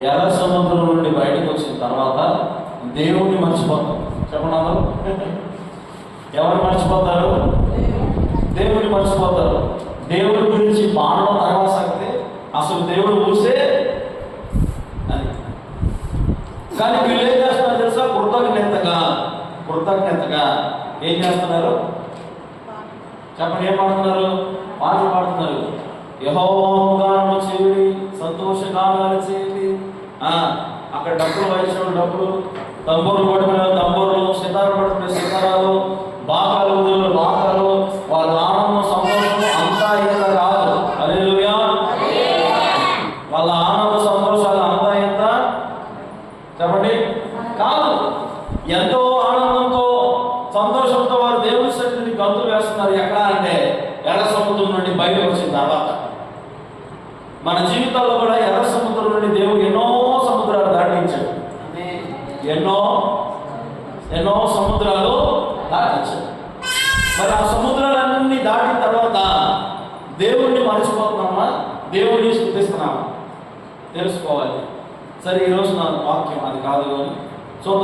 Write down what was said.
ఎర్ర సముద్రం నుండి బయటకు వచ్చిన తర్వాత దేవుణ్ణి మర్చిపోతారు. చెప్పండి అందరూ. ఎవరు మర్చిపోతారు? దేవుడిని మర్చిపోతారు. దేవుడి గురించి మానవ ఆసక్తి, అసలు దేవుడు చూసే అని. కానీ వీళ్ళు ఏం చేస్తున్నారు తెలుసా? కృతజ్ఞతగా ఏం చేస్తున్నారు? చెప్పండి, ఏం పాడుతున్నారు? పాటలు పాడుతున్నారు. యెహోవాను గానము చేయుడి, సంతోషగానాలు చేయండి. అక్కడ డబ్బులు వాయించిన డబ్బులు, తంబూరులు పడుకునే తంబూరులు, సితారు పడుకునే సితారాలు, బాకాలు బాకాలు, వాళ్ళ ఆనందం సంతోషం అంతా ఇంత కాదు. హల్లెలూయా. వాళ్ళ ఆనంద సంతోషాలు అంతా ఇంత చెప్పండి కాదు. ఎంతో ఆనందంతో సంతోషంతో వారు దేవుని శక్తిని గంతులు వేస్తున్నారు. ఎక్కడ అంటే ఎర్ర సముద్రం నుండి బయటకు వచ్చిన తర్వాత. మన జీవితాల్లో కూడా ఎర్ర సముద్రం నుండి దేవుడు ఎన్నో సముద్రాలు దాటించాడు. ఎన్నో సముద్రాలు దాటించాడు. మరి ఆ సముద్రాలన్నీ దాటిన తర్వాత దేవుణ్ణి మర్చిపోతున్నామా, దేవుణ్ణి స్తుతిస్తున్నామా తెలుసుకోవాలి. సరే, ఈరోజు నా వాక్యం అది కాదు కానీ చూద్దాం.